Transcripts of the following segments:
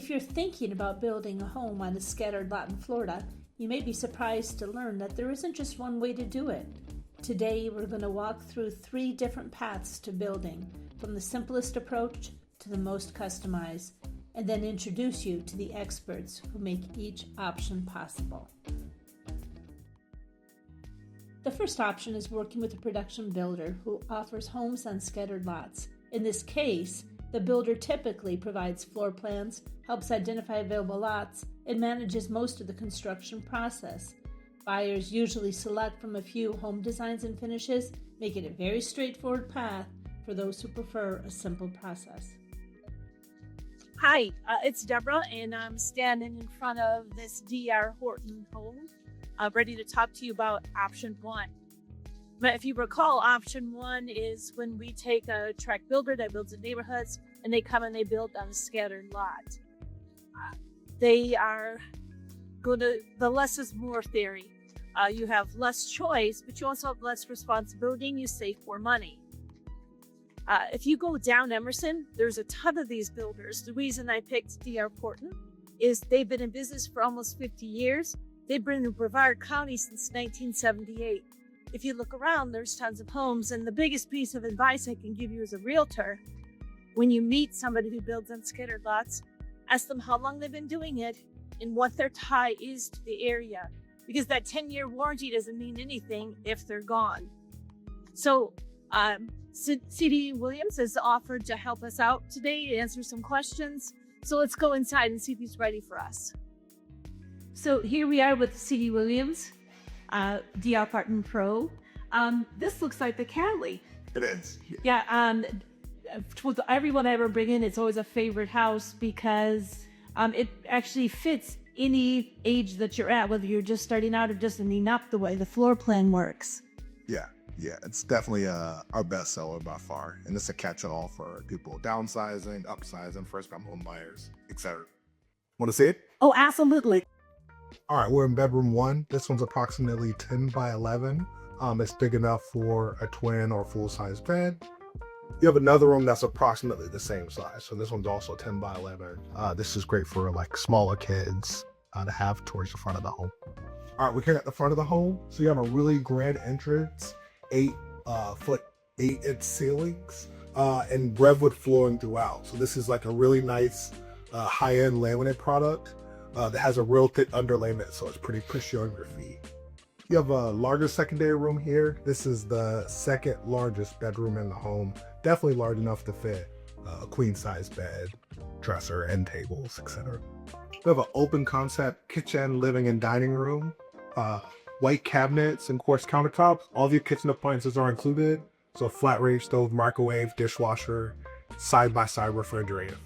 If you're thinking about building a home on a scattered lot in Florida, you may be surprised to learn that there isn't just one way to do it. Today, we're going to walk through 3 different paths to building, from the simplest approach to the most customized, and then introduce you to the experts who make each option possible. The first option is working with a production builder who offers homes on scattered lots. In this case, the builder typically provides floor plans, helps identify available lots, and manages most of the construction process. Buyers usually select from a few home designs and finishes, making it a very straightforward path for those who prefer a simple process. Hi, it's Deborah, and I'm standing in front of this D.R. Horton home, ready to talk to you about option 1. But if you recall, option 1 is when we take a tract builder that builds in neighborhoods and they come and they build on a scattered lot. They are going to, the less is more theory. You have less choice, but you also have less responsibility and you save more money. If you go down Emerson, there's a ton of these builders. The reason I picked D.R. Horton is they've been in business for almost 50 years. They've been in Brevard County since 1978. If you look around, there's tons of homes, and the biggest piece of advice I can give you as a realtor, when you meet somebody who builds on scattered lots, ask them how long they've been doing it and what their tie is to the area, because that 10-year warranty doesn't mean anything if they're gone. So C.D. Williams has offered to help us out today to answer some questions. So let's go inside and see if he's ready for us. So here we are with C.D. Williams, D.R. Horton Pro. This looks like the Cali. It is. Yeah. With everyone I ever bring in, it's always a favorite house because it actually fits any age that you're at, whether you're just starting out or just ending up, the way the floor plan works. Yeah, it's definitely our best seller by far, and it's a catch-all for people downsizing, upsizing, first-time home buyers, etc. Want to see it? Oh, absolutely. All right, we're in bedroom 1. This one's approximately 10 by 11. It's big enough for a twin or full-size bed. You have another room that's approximately the same size, so this one's also 10 by 11. This is great for like smaller kids to have towards the front of the home. All right, we're here at the front of the home, so you have a really grand entrance, 8-foot 8-inch ceilings, and Brevard flooring throughout. So this is like a really nice high-end laminate product that has a real thick underlayment, so it's pretty pushy on your feet. You have a larger secondary room here. This is the second largest bedroom in the home. Definitely large enough to fit a queen-size bed, dresser, end tables, etc. We have an open concept kitchen, living, and dining room. White cabinets and quartz countertops. All of your kitchen appliances are included. So flat range stove, microwave, dishwasher, side-by-side refrigerator.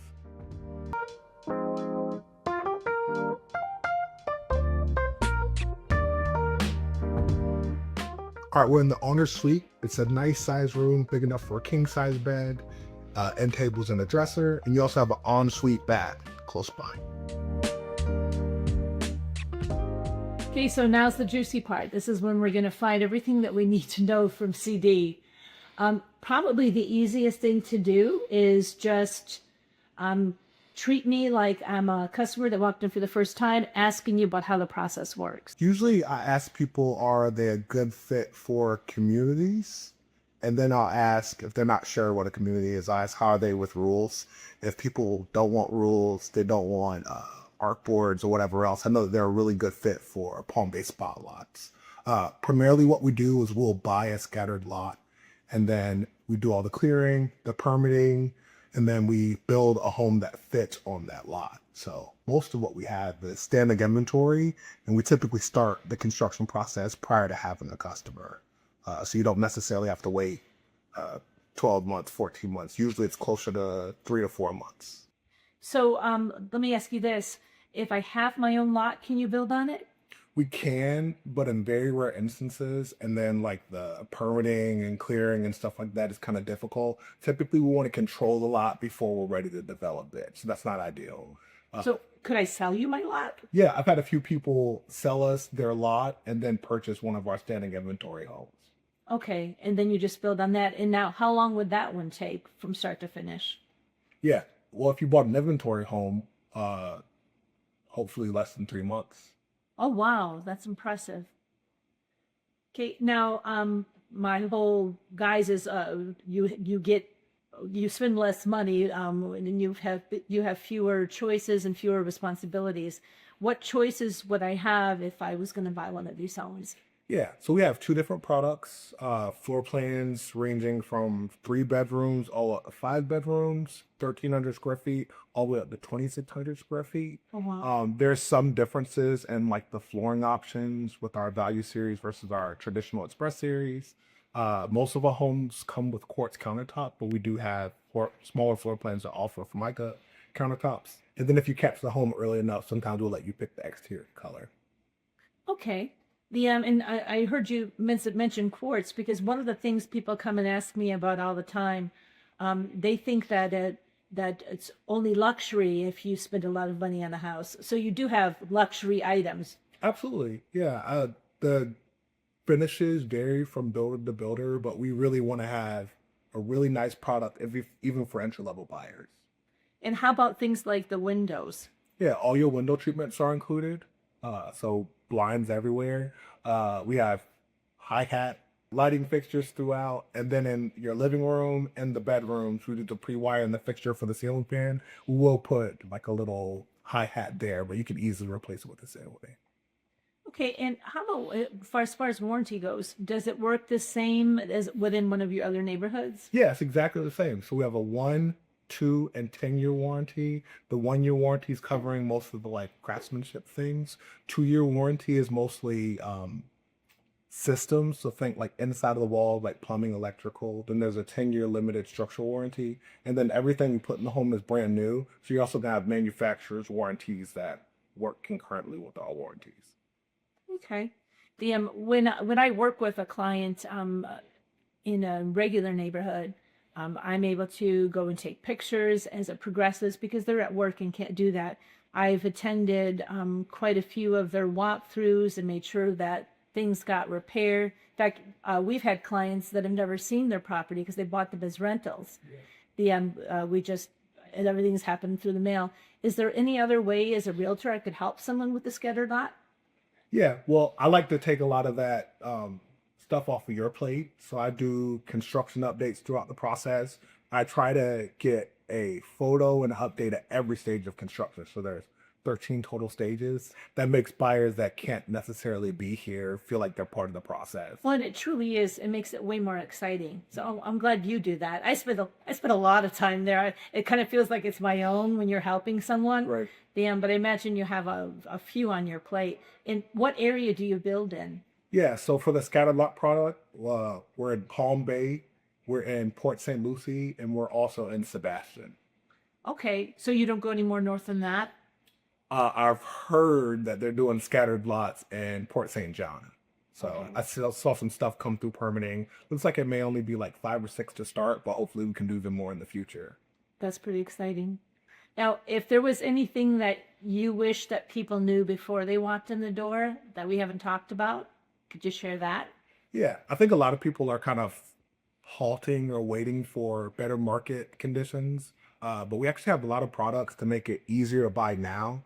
All right, we're in the owner's suite. It's a nice size room, big enough for a king size bed, end tables and a dresser. And you also have an ensuite bath close by. Okay, so now's the juicy part. This is when we're going to find everything that we need to know from CD. Probably the easiest thing to do is just treat me like I'm a customer that walked in for the first time, asking you about how the process works. Usually I ask people, are they a good fit for communities? And then I'll ask, if they're not sure what a community is, I ask, how are they with rules? If people don't want rules, they don't want arc boards or whatever else, I know that they're a really good fit for palm-based spot lots. Primarily what we do is we'll buy a scattered lot, and then we do all the clearing, the permitting, and then we build a home that fits on that lot. So most of what we have is standing inventory, and we typically start the construction process prior to having a customer. So you don't necessarily have to wait 12 months, 14 months. Usually it's closer to 3 to 4 months. So let me ask you this. If I have my own lot, can you build on it? We can, but in very rare instances, and then like the permitting and clearing and stuff like that is kind of difficult. Typically, we want to control the lot before we're ready to develop it, so that's not ideal. So could I sell you my lot? Yeah, I've had a few people sell us their lot and then purchase one of our standing inventory homes. Okay, and then you just build on that. And now, how long would that one take from start to finish? Yeah, well, if you bought an inventory home, uh, hopefully less than 3 months. Oh wow, that's impressive. Okay, now my whole guys is you spend less money and you have fewer choices and fewer responsibilities. What choices would I have if I was going to buy one of these homes? Yeah, so we have two different products, floor plans ranging from 3 bedrooms all up to 5 bedrooms, 1,300 square feet, all the way up to 2,600 square feet. Oh wow. There's some differences in like the flooring options with our value series versus our traditional express series. Most of our homes come with quartz countertop, but we do have smaller floor plans that offer Formica countertops. And then if you catch the home early enough, sometimes we'll let you pick the exterior color. Okay. The and I heard you mention quartz because one of the things people come and ask me about all the time, they think that it's only luxury if you spend a lot of money on a house. So you do have luxury items. Absolutely. Yeah. The finishes vary from builder to builder, but we really want to have a really nice product, even for entry level buyers. And how about things like the windows? Yeah, all your window treatments are included. So blinds everywhere. We have high hat lighting fixtures throughout, and then in your living room and the bedrooms, we do the pre-wire and the fixture for the ceiling fan. We will put like a little high hat there, but you can easily replace it with a ceiling fan. Okay, and how about as far as warranty goes? Does it work the same as within one of your other neighborhoods? Yeah, it's exactly the same. So we have a 1, 2, and 10-year warranty. The 1-year warranty is covering most of the like craftsmanship things. 2-year warranty is mostly systems. So think like inside of the wall, like plumbing, electrical. Then there's a 10-year limited structural warranty. And then everything we put in the home is brand new. So you're also gonna have manufacturer's warranties that work concurrently with our warranties. Okay. The when I work with a client in a regular neighborhood, I'm able to go and take pictures as it progresses because they're at work and can't do that. I've attended quite a few of their walkthroughs and made sure that things got repaired. In fact, we've had clients that have never seen their property because they bought them as rentals. Yeah. And everything's happened through the mail. Is there any other way as a realtor I could help someone with the scattered lot? Yeah, well, I like to take a lot of that stuff off of your plate. So I do construction updates throughout the process. I try to get a photo and an update at every stage of construction. So there's 13 total stages. That makes buyers that can't necessarily be here feel like they're part of the process. Well, and it truly is. It makes it way more exciting. So I'm glad you do that. I spend a lot of time there. It kind of feels like it's my own when you're helping someone. Right. But I imagine you have a few on your plate. In what area do you build in? Yeah, so for the scattered lot product, we're in Palm Bay, we're in Port St. Lucie, and we're also in Sebastian. Okay, so you don't go any more north than that? I've heard that they're doing scattered lots in Port St. John. So okay. I saw some stuff come through permitting. Looks like it may only be like 5 or 6 to start, but hopefully we can do even more in the future. That's pretty exciting. Now, if there was anything that you wish that people knew before they walked in the door that we haven't talked about, could you share that? Yeah, I think a lot of people are kind of halting or waiting for better market conditions, but we actually have a lot of products to make it easier to buy now.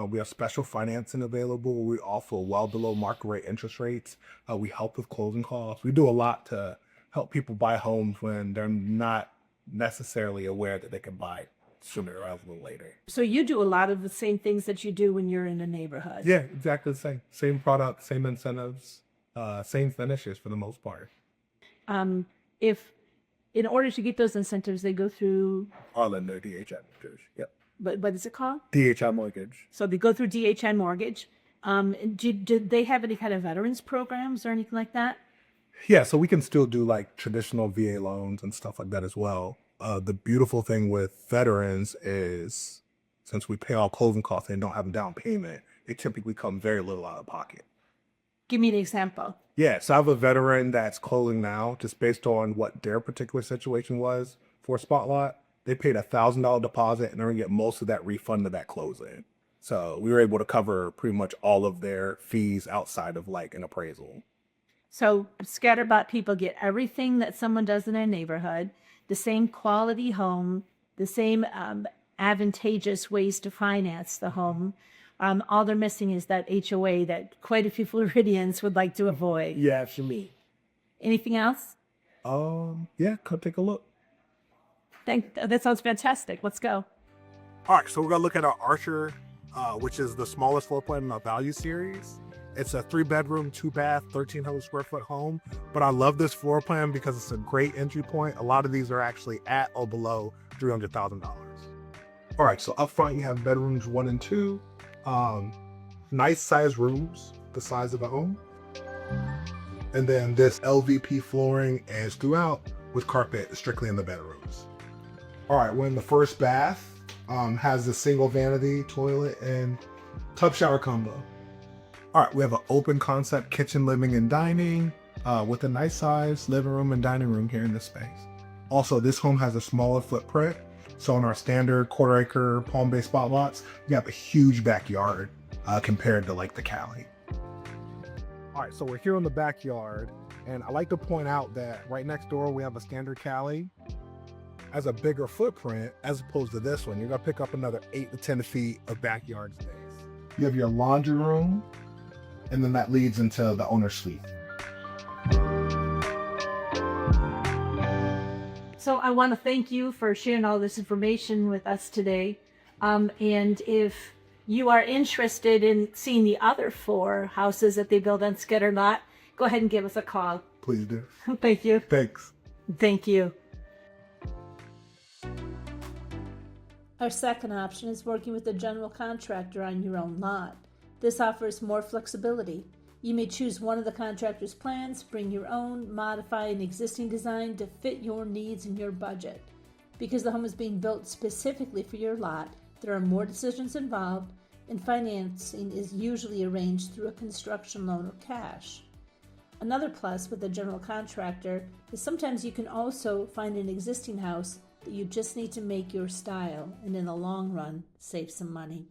We have special financing available. We offer well below market rate interest rates. We help with closing costs. We do a lot to help people buy homes when they're not necessarily aware that they can buy sooner rather than later. So you do a lot of the same things that you do when you're in a neighborhood. Yeah, exactly the same. Same product, same incentives, same finishes for the most part. If in order to get those incentives, they go through Orlando DHI Mortgage. Yep. But what is it called? DHI Mortgage. So they go through DHI Mortgage. Did they have any kind of veterans programs or anything like that? Yeah, so we can still do like traditional VA loans and stuff like that as well. The beautiful thing with veterans is since we pay all closing costs and don't have a down payment, they typically come very little out of pocket. Give me an example. Yeah, so I have a veteran that's closing now just based on what their particular situation was for Spotlight. They paid $1,000 deposit and they're gonna get most of that refunded at closing. So we were able to cover pretty much all of their fees outside of like an appraisal. So scatterbot people get everything that someone does in their neighborhood, the same quality home, the same advantageous ways to finance the home. All they're missing is that HOA that quite a few Floridians would like to avoid. Yeah, for me. Anything else? Yeah, come take a look. That sounds fantastic. Let's go. All right, so we're gonna look at our Archer, which is the smallest floor plan in our value series. It's a 3-bedroom, 2-bath, 1,300 square foot home. But I love this floor plan because it's a great entry point. A lot of these are actually at or below $300,000. All right, so up front you have bedrooms 1 and 2. Nice size rooms, the size of the home. And then this LVP flooring is throughout with carpet strictly in the bedrooms. All right, we're in the first bath. Has a single vanity, toilet, and tub shower combo. All right, we have an open concept kitchen, living, and dining with a nice size living room and dining room here in this space. Also, this home has a smaller footprint. So in our standard 1/4 acre Palm Bay spot lots, you have a huge backyard compared to like the Cali. All right, so we're here in the backyard, and I like to point out that right next door we have a standard Cali. As a bigger footprint, as opposed to this one, you're gonna pick up another 8 to 10 feet of backyard space. You have your laundry room, and then that leads into the owner's suite. So I want to thank you for sharing all this information with us today. And if you are interested in seeing the other 4 houses that they build on Scattered Lot, go ahead and give us a call. Please do. Thank you. Thanks. Thank you. Our second option is working with a general contractor on your own lot. This offers more flexibility. You may choose one of the contractor's plans, bring your own, modify an existing design to fit your needs and your budget. Because the home is being built specifically for your lot, there are more decisions involved, and financing is usually arranged through a construction loan or cash. Another plus with a general contractor is sometimes you can also find an existing house that you just need to make your style, and in the long run, save some money.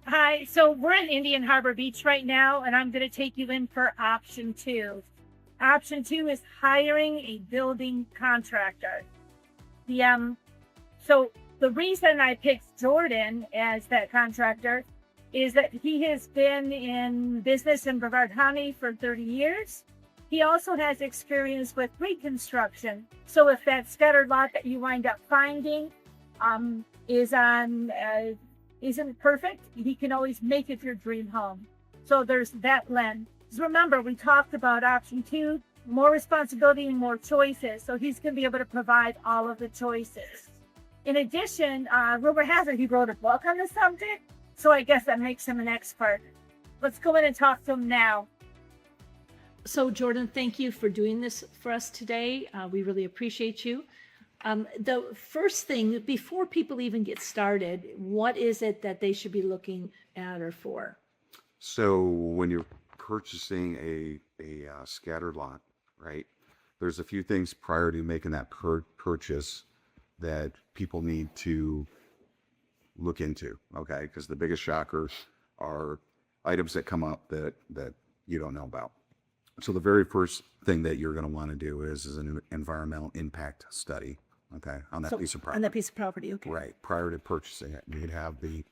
Hi, so we're in Indian Harbor Beach right now, and I'm going to take you in for option 2. Option 2 is hiring a building contractor. So the reason I picked Jordan as that contractor is that he has been in business in Brevard County for 30 years. He also has experience with reconstruction. So if that scattered lot that you wind up finding isn't perfect, he can always make it your dream home. So there's that lens. Remember, we talked about option 2, more responsibility and more choices. So he's going to be able to provide all of the choices. In addition, rumor has it he wrote a book on the subject. So I guess that makes him an expert. Let's go in and talk to him now. So Jordan, thank you for doing this for us today. We really appreciate you. The first thing, before people even get started, what is it that they should be looking at or for? So when you're purchasing a scattered lot, right, there's a few things prior to making that purchase that people need to look into, okay? Because the biggest shockers are items that come up that you don't know about. So the very first thing that you're going to want to do is an environmental impact study, okay, on that piece of property. On that piece of property, okay. Right, prior to purchasing it. You'd have the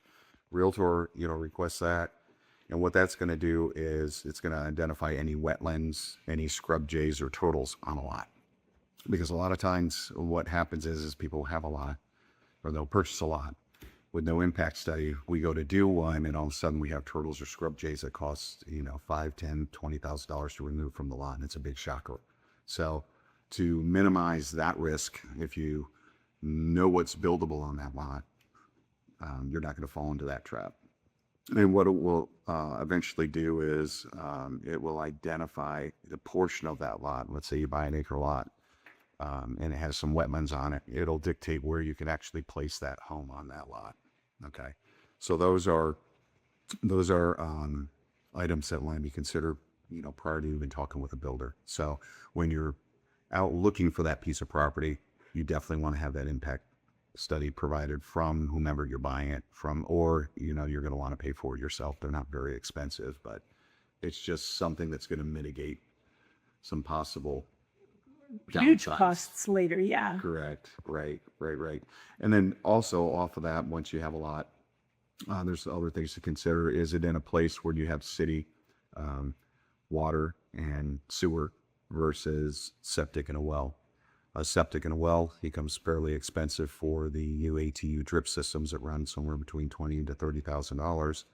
realtor, request that. And what that's going to do is it's going to identify any wetlands, any scrub jays or turtles on a lot. Because a lot of times what happens is people have a lot, or they'll purchase a lot with no impact study. We go to do one, and all of a sudden we have turtles or scrub jays that cost, $5,000, $10,000, $20,000 to remove from the lot, and it's a big shocker. So to minimize that risk, if you know what's buildable on that lot, you're not going to fall into that trap. And what it will eventually do is it will identify the portion of that lot. Let's say you buy an acre lot and it has some wetlands on it. It'll dictate where you can actually place that home on that lot. Okay, so those are items that want to be considered, prior to even talking with a builder. So when you're out looking for that piece of property, you definitely want to have that impact study provided from whomever you're buying it from, or you're going to want to pay for it yourself. They're not very expensive, but it's just something that's going to mitigate some possible huge Downsides. costs later. Yeah. Correct. Right. And then also off of that, once you have a lot, there's other things to consider. Is it in a place where you have city water and sewer versus septic and a well? A septic and a well becomes fairly expensive for the UATU drip systems that run somewhere between $20,000 to $30,000.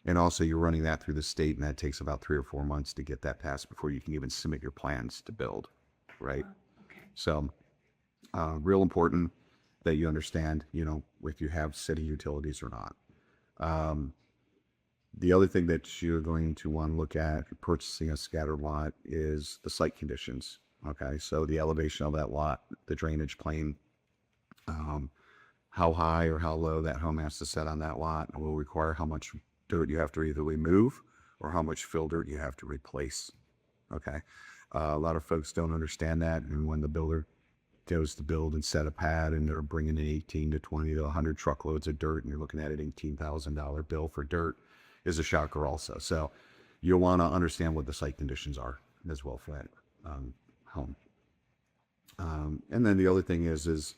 And also you're running that through the state, and that takes about 3 or 4 months to get that passed before you can even submit your plans to build, right? Okay. So real important that you understand, if you have city utilities or not. The other thing that you're going to want to look at purchasing a scattered lot is the site conditions. Okay, so the elevation of that lot, the drainage plane, how high or how low that home has to set on that lot will require how much dirt you have to either remove or how much fill dirt you have to replace. Okay, a lot of folks don't understand that, and when the builder goes to build and set a pad and they're bringing in 18 to 20 to 100 truckloads of dirt and you're looking at an $18,000 bill for dirt is a shocker also. So you'll want to understand what the site conditions are as well for that home. And then the other thing is,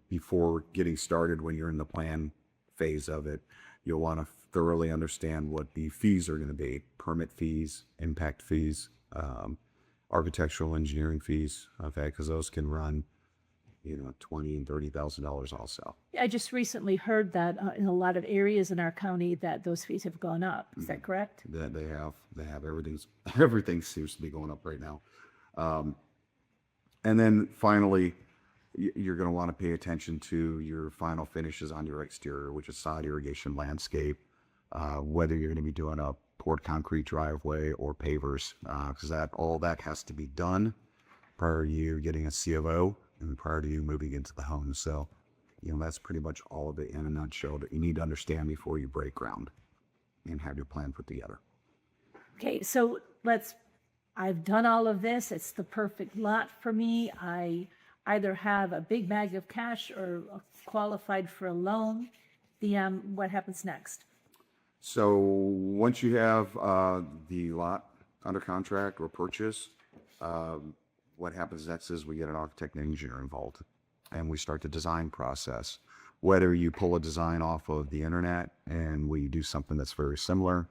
before getting started, when you're in the plan phase of it, you'll want to thoroughly understand what the fees are going to be: permit fees, impact fees, architectural engineering fees, okay, because those can run, $20,000 and $30,000 also. I just recently heard that in a lot of areas in our county that those fees have gone up. Is that correct? That they have everything seems to be going up right now. And then finally, you're going to want to pay attention to your final finishes on your exterior, which is sod irrigation, landscape, whether you're going to be doing a poured concrete driveway or pavers, because all that has to be done prior to you getting a C of O and prior to you moving into the home. So, that's pretty much all of it in a nutshell that you need to understand before you break ground and have your plan put together. Okay, so I've done all of this. It's the perfect lot for me. I either have a big bag of cash or qualified for a loan. What happens next? So once you have the lot under contract or purchase, what happens next is we get an architect and engineer involved, and we start the design process. Whether you pull a design off of the internet and we do something that's very similar,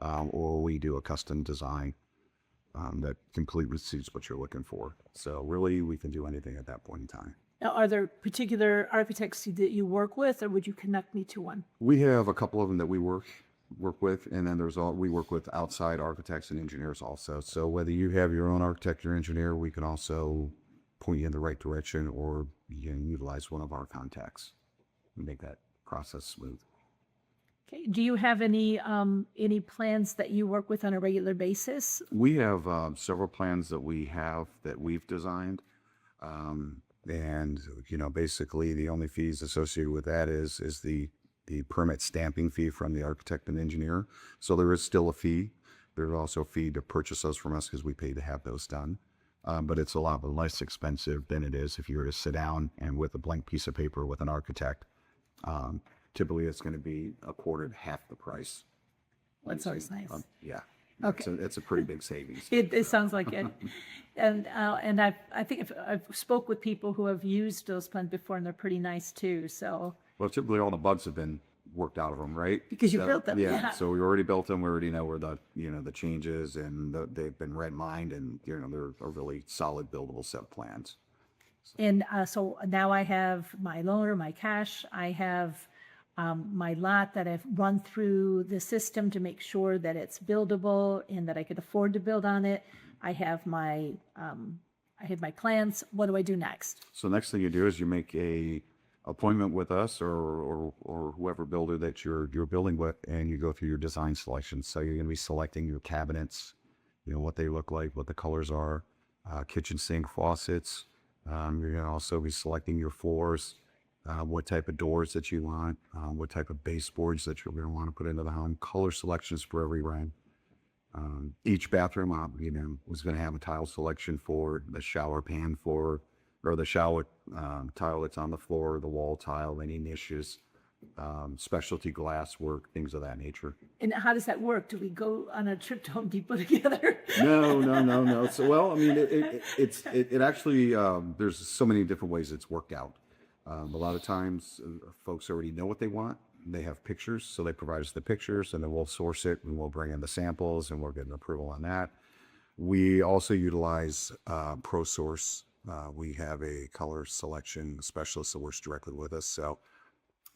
or we do a custom design that completely suits what you're looking for. So really, we can do anything at that point in time. Now, are there particular architects that you work with, or would you connect me to one? We have a couple of them that we work with, and then we work with outside architects and engineers also. So whether you have your own architect or engineer, we can also point you in the right direction, or you can utilize one of our contacts and make that process smooth. Okay. Do you have any plans that you work with on a regular basis? We have several plans that we've designed. And, basically the only fees associated with that is the permit stamping fee from the architect and engineer. So there is still a fee. There's also a fee to purchase those from us because we pay to have those done. But it's a lot less expensive than it is if you were to sit down and with a blank piece of paper with an architect. Typically it's going to be a quarter to half the price. That sounds nice. Yeah. Okay. It's a pretty big savings. It sounds like it. And I think I've spoke with people who have used those plans before, and they're pretty nice too. So. Well, typically all the bugs have been worked out of them, right? Because you built them. Yeah. So we already built them. We already know where the changes, and they've been red mined, and they're a really solid buildable set of plans. And so now I have my loan or my cash. I have my lot that I've run through the system to make sure that it's buildable and that I could afford to build on it. I have my plans. What do I do next? So next thing you do is you make a appointment with us or whoever builder that you're building with, and you go through your design selection. So you're going to be selecting your cabinets, what they look like, what the colors are, kitchen sink faucets. You're going to also be selecting your floors, what type of doors that you want, what type of baseboards that you're going to want to put into the home, color selections for every room. Each bathroom, was going to have a tile selection for the shower pan or the shower tile that's on the floor, the wall tile, any niches, specialty glass work, things of that nature. And how does that work? Do we go on a trip to Home Depot together? No. So, well, I mean, it actually, there's so many different ways it's worked out. A lot of times folks already know what they want. They have pictures, so they provide us the pictures, and then we'll source it, and we'll bring in the samples, and we'll get an approval on that. We also utilize ProSource. We have a color selection specialist that works directly with us. So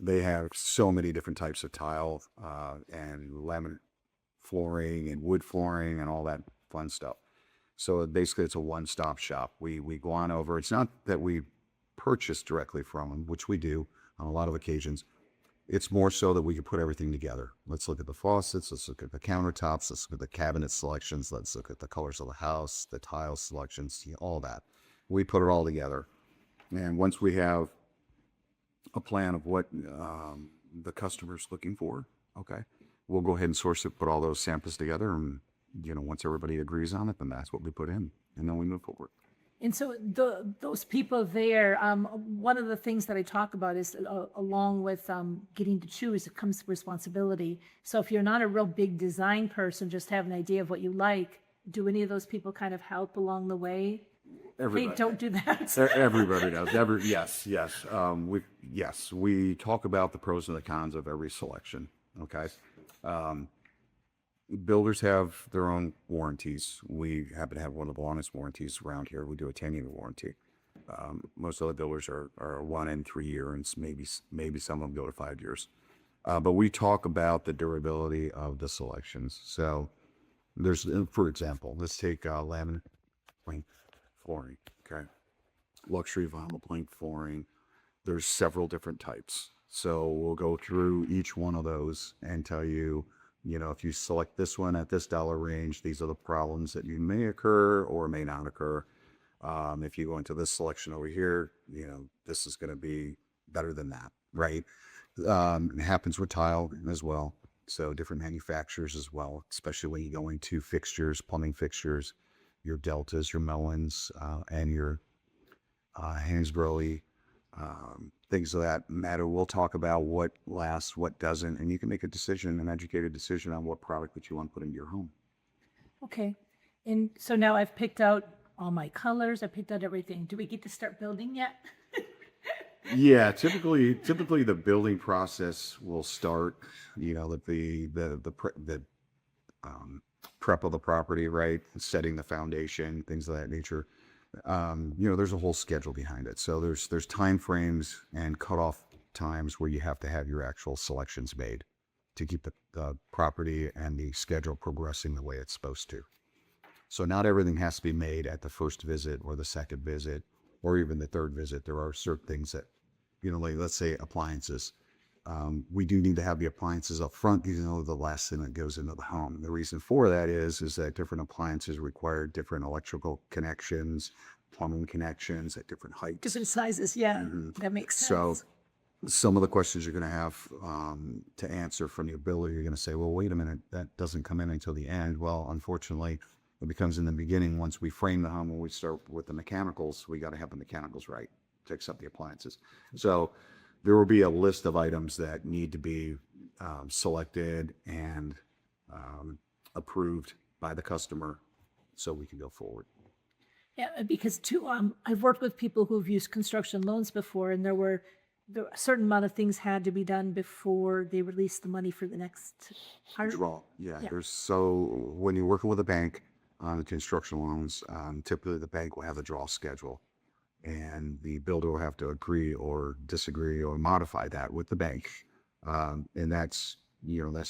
they have so many different types of tile and laminate flooring and wood flooring and all that fun stuff. So basically it's a one-stop shop. We go on over. It's not that we purchase directly from them, which we do on a lot of occasions. It's more so that we can put everything together. Let's look at the faucets. Let's look at the countertops. Let's look at the cabinet selections. Let's look at the colors of the house, the tile selections, all that. We put it all together. And once we have a plan of what the customer's looking for, okay, we'll go ahead and source it, put all those samples together. And, once everybody agrees on it, then that's what we put in. And then we move forward. And so those people there, one of the things that I talk about is along with getting to choose, it comes responsibility. So if you're not a real big design person, just have an idea of what you like, do any of those people kind of help along the way? Everybody. Hey, don't do that. Everybody does. Yes. We talk about the pros and the cons of every selection. Okay. Builders have their own warranties. We happen to have one of the longest warranties around here. We do a 10-year warranty. Most other builders are 1 and 3 years, and maybe some of them go to 5 years. But we talk about the durability of the selections. So there's, for example, let's take laminate plank flooring. Okay, luxury vinyl plank flooring. There's several different types. So we'll go through each one of those and tell you, if you select this one at this dollar range, these are the problems that you may occur or may not occur. If you go into this selection over here, this is going to be better than that, right? It happens with tile as well. So different manufacturers as well, especially when you go into fixtures, plumbing fixtures, your Deltas, your Mellons, and your Hansbrough, things of that matter. We'll talk about what lasts, what doesn't, and you can make a decision, an educated decision on what product that you want to put into your home. Okay. And so now I've picked out all my colors. I picked out everything. Do we get to start building yet? Yeah, typically the building process will start, the prep of the property, right? Setting the foundation, things of that nature. There's a whole schedule behind it. So there's time frames and cutoff times where you have to have your actual selections made to keep the property and the schedule progressing the way it's supposed to. So not everything has to be made at the first visit or the second visit or even the third visit. There are certain things that, like let's say appliances. We do need to have the appliances up front, the last thing that goes into the home. The reason for that is that different appliances require different electrical connections, plumbing connections at different heights. Different sizes, yeah. That makes sense. So some of the questions you're going to have to answer from your builder, you're going to say, well, wait a minute, that doesn't come in until the end. Well, unfortunately, it becomes in the beginning. Once we frame the home, when we start with the mechanicals, we got to have the mechanicals right to accept the appliances. So there will be a list of items that need to be selected and approved by the customer so we can go forward. Yeah, because too, I've worked with people who've used construction loans before, and there were a certain amount of things had to be done before they released the money for the next part. Draw. Yeah. So when you're working with a bank on construction loans, typically the bank will have a draw schedule. And the builder will have to agree or disagree or modify that with the bank. And that's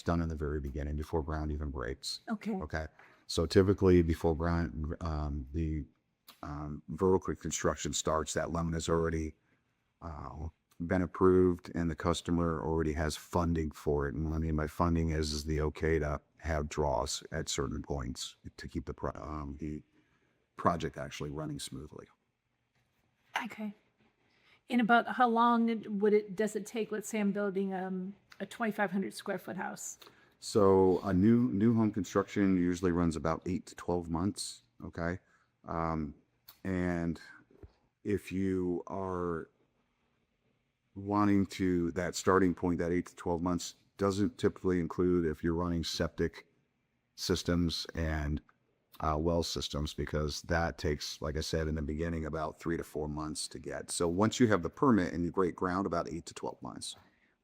done in the very beginning before ground even breaks. Okay. So typically before ground, the vertical construction starts, that loan has already been approved and the customer already has funding for it. And what I mean by funding is the okay to have draws at certain points to keep the project actually running smoothly. Okay. And about how long does it take? Let's say I'm building a 2,500 square foot house. So a new home construction usually runs about 8 to 12 months. Okay. And if you are wanting to, that starting point, that 8 to 12 months, doesn't typically include if you're running septic systems and well systems, because that takes, like I said in the beginning, about 3 to 4 months to get. So once you have the permit and you break ground, about 8 to 12 months.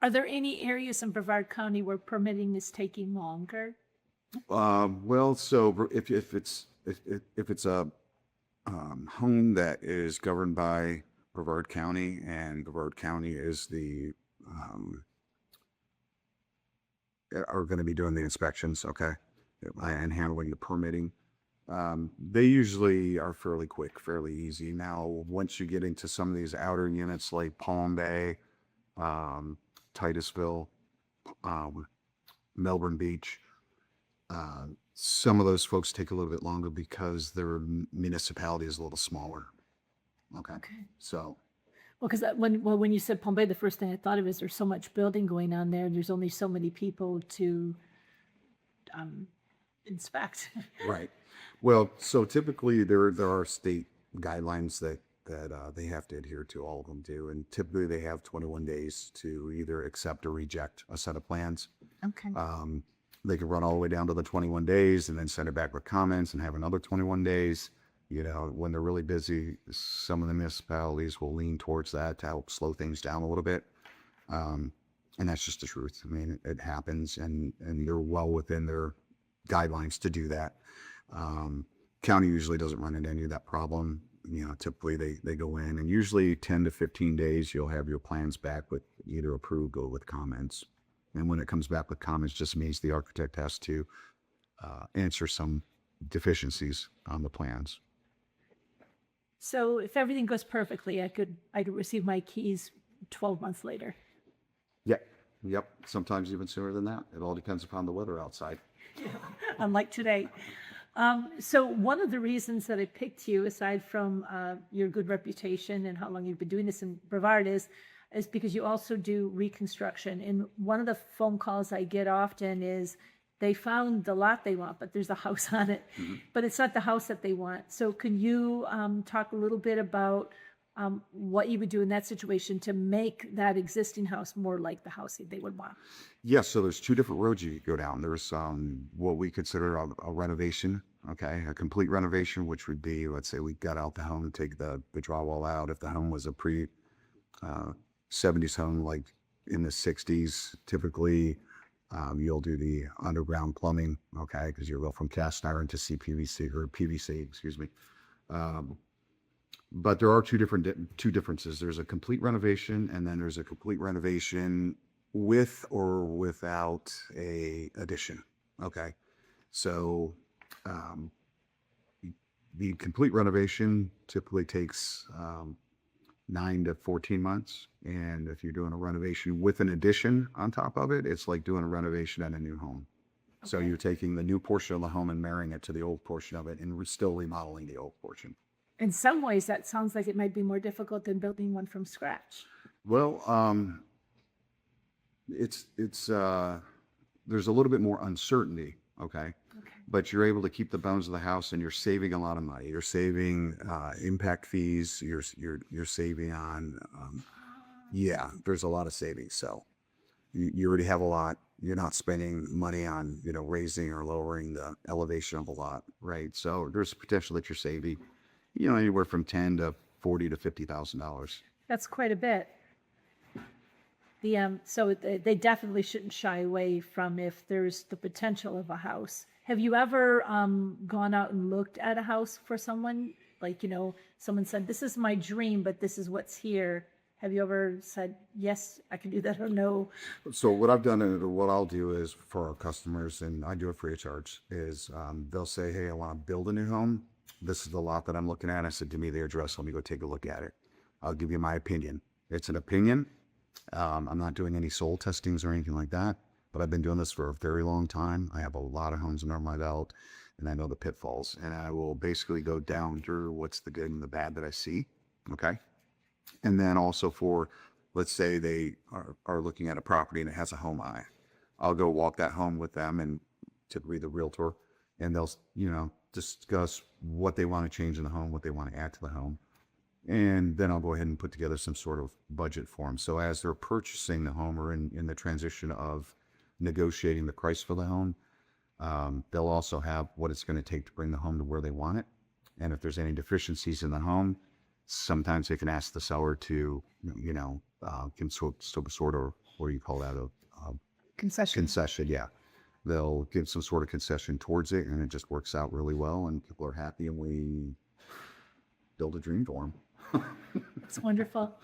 Are there any areas in Brevard County where permitting is taking longer? Well, so if it's a home that is governed by Brevard County, and Brevard County is the are going to be doing the inspections, okay, and handling the permitting. They usually are fairly quick, fairly easy. Now, once you get into some of these outer units like Palm Bay, Titusville, Melbourne Beach, some of those folks take a little bit longer because their municipality is a little smaller. Okay. So, Well, because when you said Palm Bay, the first thing I thought of is there's so much building going on there. There's only so many people to inspect. right. Well, so typically there are state guidelines that they have to adhere to. All of them do, and typically they have 21 days to either accept or reject a set of plans. Okay. They can run all the way down to the 21 days and then send it back with comments and have another 21 days. You know, when they're really busy, some of the municipalities will lean towards that to help slow things down a little bit. And that's just the truth. I mean, it happens, and they're well within their guidelines to do that. County usually doesn't run into any of that problem. You know, typically they go in, and usually 10 to 15 days, you'll have your plans back with either approved or with comments. And when it comes back with comments, just means the architect has to answer some deficiencies on the plans. So if everything goes perfectly, I could receive my keys 12 months later. Yep. Sometimes even sooner than that. It all depends upon the weather outside. Unlike today. So one of the reasons that I picked you, aside from your good reputation and how long you've been doing this in Brevard, is because you also do reconstruction. And one of the phone calls I get often is they found the lot they want, but there's a house on it, but it's not the house that they want. So can you talk a little bit about what you would do in that situation to make that existing house more like the house they would want? Yes, so there's two different roads you could go down. There's what we consider a renovation, okay? A complete renovation, which would be, let's say we got out the home, take the drywall out. If the home was a pre-70s home, like in the 60s, typically you'll do the underground plumbing, okay? Because you'll go from cast iron to CPVC or PVC, excuse me. But there are two differences. There's a complete renovation, and then there's a complete renovation with or without a addition. Okay, so the complete renovation typically takes 9 to 14 months, and if you're doing a renovation with an addition on top of it, it's like doing a renovation on a new home. Okay. So you're taking the new portion of the home and marrying it to the old portion of it, and we're still remodeling the old portion. In some ways, that sounds like it might be more difficult than building one from scratch. Well, it's there's a little bit more uncertainty, okay? But you're able to keep the bones of the house, and you're saving a lot of money. You're saving impact fees. You're saving on, there's a lot of savings. So you already have a lot. You're not spending money on raising or lowering the elevation of a lot, right? So there's potential that you're saving, anywhere from $10,000 to $40,000 to $50,000. That's quite a bit. So they definitely shouldn't shy away from if there's the potential of a house. Have you ever gone out and looked at a house for someone? Like, someone said, this is my dream, but this is what's here. Have you ever said, yes, I can do that, or no? So what I've done, and what I'll do is for our customers, and I do it free of charge, is they'll say, hey, I want to build a new home. This is the lot that I'm looking at. I said, give me the address. Let me go take a look at it. I'll give you my opinion. It's an opinion. I'm not doing any soul testings or anything like that, but I've been doing this for a very long time. I have a lot of homes under my belt, and I know the pitfalls, and I will basically go down through what's the good and the bad that I see. Okay. And then also for, let's say they are looking at a property and it has a home eye. I'll go walk that home with them, and typically the realtor, and they'll, discuss what they want to change in the home, what they want to add to the home. And then I'll go ahead and put together some sort of budget for them. So as they're purchasing the home or in the transition of negotiating the price for the home, they'll also have what it's going to take to bring the home to where they want it. And if there's any deficiencies in the home, sometimes they can ask the seller to, can sort of, what do you call that? Concession, yeah. They'll give some sort of concession towards it, and it just works out really well, and people are happy, and we build a dream for them. It's wonderful.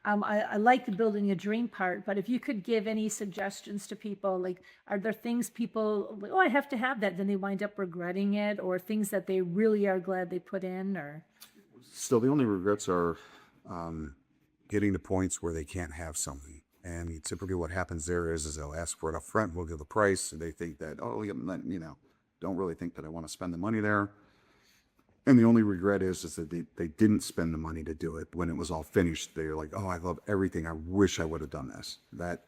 I like the building a dream part, but if you could give any suggestions to people, like, are there things people, oh, I have to have that, then they wind up regretting it, or things that they really are glad they put in, or? Still, the only regrets are getting to points where they can't have something. And typically what happens there is they'll ask for it up front, we'll give the price, and they think that, don't really think that I want to spend the money there. And the only regret is that they didn't spend the money to do it. When it was all finished, they're like, oh, I love everything. I wish I would have done this. That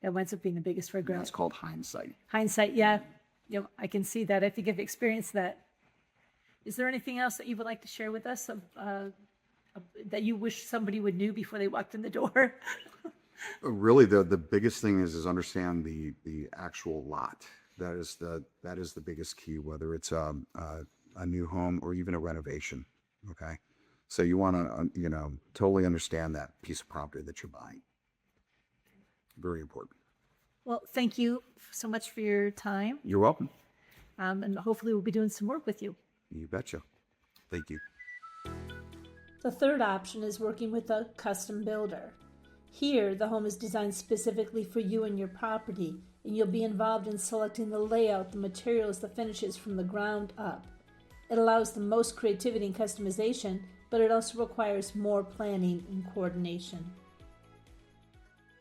winds up being the biggest regret. That's called hindsight. Hindsight, yeah. I can see that. I think I've experienced that. Is there anything else that you would like to share with us that you wish somebody would know before they walked in the door? Really, the biggest thing is understand the actual lot. That is the biggest key, whether it's a new home or even a renovation. Okay, so you want to totally understand that piece of property that you're buying. Very important. Well, thank you so much for your time. You're welcome. And hopefully we'll be doing some work with you. You betcha. Thank you. The third option is working with a custom builder. Here, the home is designed specifically for you and your property, and you'll be involved in selecting the layout, the materials, the finishes from the ground up. It allows the most creativity and customization, but it also requires more planning and coordination.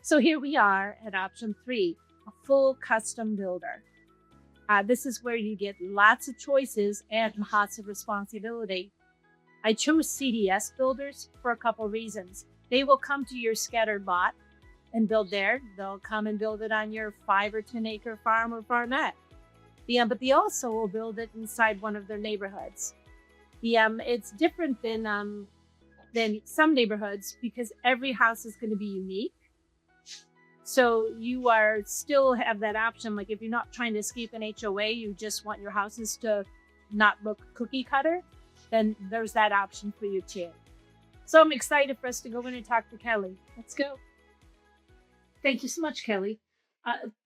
So here we are at option 3, a full custom builder. This is where you get lots of choices and lots of responsibility. I chose CDS builders for a couple reasons. They will come to your scattered lot and build there. They'll come and build it on your 5 or 10 acre farm or farmette. But they also will build it inside one of their neighborhoods. It's different than some neighborhoods because every house is going to be unique. So you still have that option. Like if you're not trying to escape an HOA, you just want your houses to not look cookie cutter, then there's that option for you too. So I'm excited for us to go in and talk to Kelly. Let's go. Thank you so much, Kelly.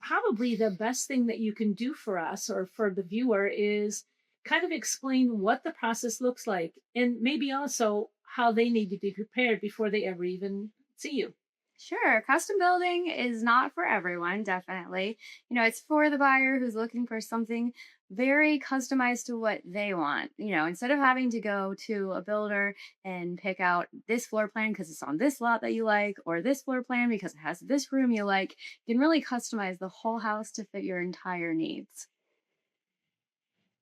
Probably the best thing that you can do for us or for the viewer is kind of explain what the process looks like and maybe also how they need to be prepared before they ever even see you. Sure. Custom building is not for everyone, definitely. It's for the buyer who's looking for something very customized to what they want. Instead of having to go to a builder and pick out this floor plan because it's on this lot that you like, or this floor plan because it has this room you like, you can really customize the whole house to fit your entire needs.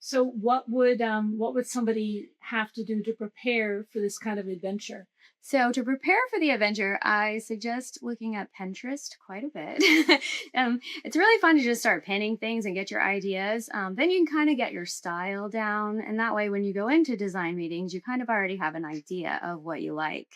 So what would somebody have to do to prepare for this kind of adventure? So to prepare for the adventure, I suggest looking at Pinterest quite a bit. It's really fun to just start pinning things and get your ideas. Then you can kind of get your style down. And that way, when you go into design meetings, you kind of already have an idea of what you like.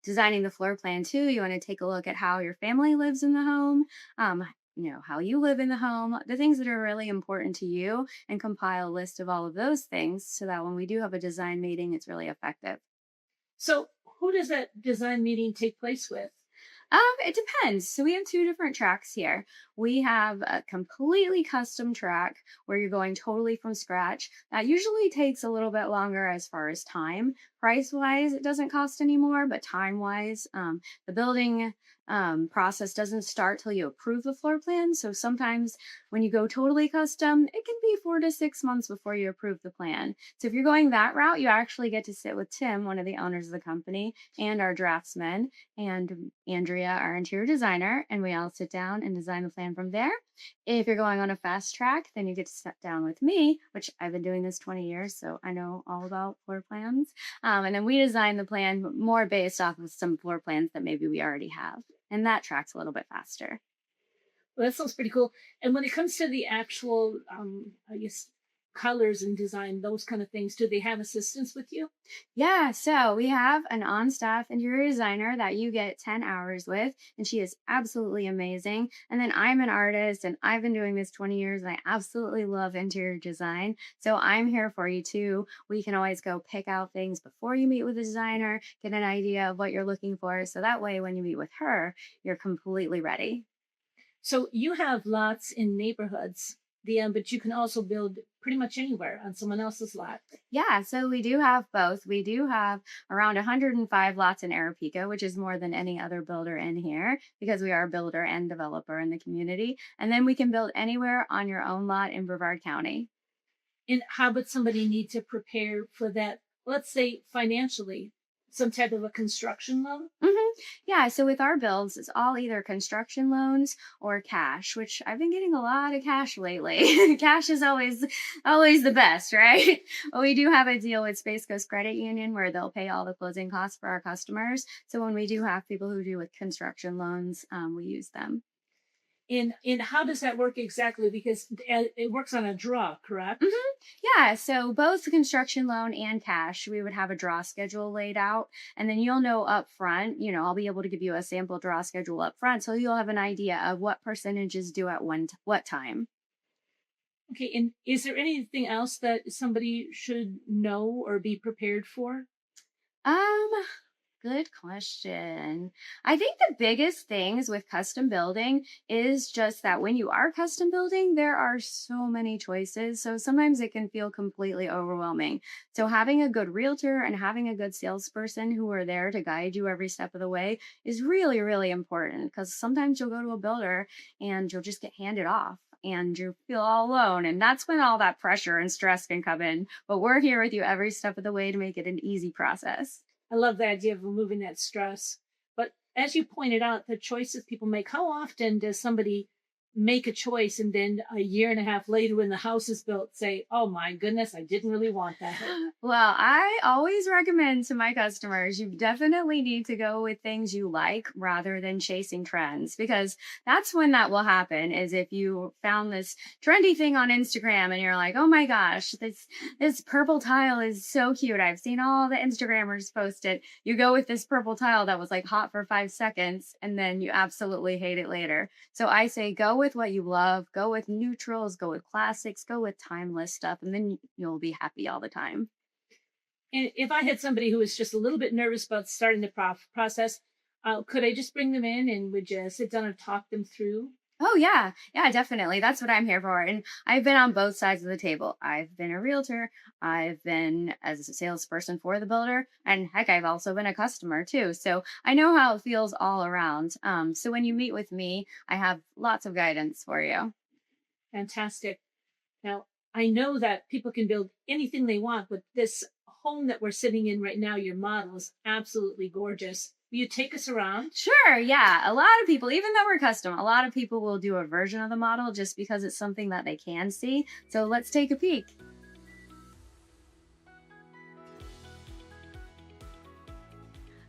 Designing the floor plan too, you want to take a look at how your family lives in the home, how you live in the home, the things that are really important to you, and compile a list of all of those things so that when we do have a design meeting, it's really effective. So who does that design meeting take place with? It depends. So we have 2 different tracks here. We have a completely custom track where you're going totally from scratch. That usually takes a little bit longer as far as time. Price-wise, it doesn't cost any more, but time-wise, the building process doesn't start till you approve the floor plan. So sometimes when you go totally custom, it can be 4 to 6 months before you approve the plan. So if you're going that route, you actually get to sit with Tim, one of the owners of the company, and our draftsman, and Andrea, our interior designer, and we all sit down and design the plan from there. If you're going on a fast track, then you get to sit down with me, which I've been doing this 20 years, so I know all about floor plans. And then we design the plan more based off of some floor plans that maybe we already have. And that track's a little bit faster. Well, that sounds pretty cool. And when it comes to the actual, colors and design, those kind of things, do they have assistance with you? Yeah, so we have an on-staff interior designer that you get 10 hours with, and she is absolutely amazing. And then I'm an artist, and I've been doing this 20 years, and I absolutely love interior design. So I'm here for you too. We can always go pick out things before you meet with the designer, get an idea of what you're looking for. So that way, when you meet with her, you're completely ready. So you have lots in neighborhoods, but you can also build pretty much anywhere on someone else's lot. Yeah, so we do have both. We do have around 105 lots in Arapahoe, which is more than any other builder in here because we are a builder and developer in the community. And then we can build anywhere on your own lot in Brevard County. And how would somebody need to prepare for that? Let's say financially, some type of a construction loan? Yeah, so with our builds, it's all either construction loans or cash, which I've been getting a lot of cash lately. Cash is always the best, right? But we do have a deal with Space Coast Credit Union where they'll pay all the closing costs for our customers. So when we do have people who do with construction loans, we use them. And how does that work exactly? Because it works on a draw, correct? Yeah, so both the construction loan and cash, we would have a draw schedule laid out, and then you'll know up front, I'll be able to give you a sample draw schedule up front, so you'll have an idea of what percentages due at what time. Okay, and is there anything else that somebody should know or be prepared for? Good question. I think the biggest things with custom building is just that when you are custom building, there are so many choices. So sometimes it can feel completely overwhelming. So having a good realtor and having a good salesperson who are there to guide you every step of the way is really, really important because sometimes you'll go to a builder and you'll just get handed off and you feel all alone. And that's when all that pressure and stress can come in. But we're here with you every step of the way to make it an easy process. I love the idea of removing that stress. But as you pointed out, the choices people make, how often does somebody make a choice and then a year and a half later when the house is built say, oh my goodness, I didn't really want that? Well, I always recommend to my customers, you definitely need to go with things you like rather than chasing trends, because that's when that will happen is if you found this trendy thing on Instagram and you're like, oh my gosh, this purple tile is so cute. I've seen all the Instagrammers post it. You go with this purple tile that was like hot for 5 seconds and then you absolutely hate it later. So I say go with what you love, go with neutrals, go with classics, go with timeless stuff, and then you'll be happy all the time. And if I had somebody who was just a little bit nervous about starting the process, could I just bring them in and would you sit down and talk them through? Oh, yeah. Yeah, definitely. That's what I'm here for. And I've been on both sides of the table. I've been a realtor. I've been as a salesperson for the builder. And heck, I've also been a customer too. So I know how it feels all around. So when you meet with me, I have lots of guidance for you. Fantastic. Now, I know that people can build anything they want, but this home that we're sitting in right now, your model is absolutely gorgeous. Will you take us around? Sure, yeah. A lot of people, even though we're custom, a lot of people will do a version of the model just because it's something that they can see. So let's take a peek.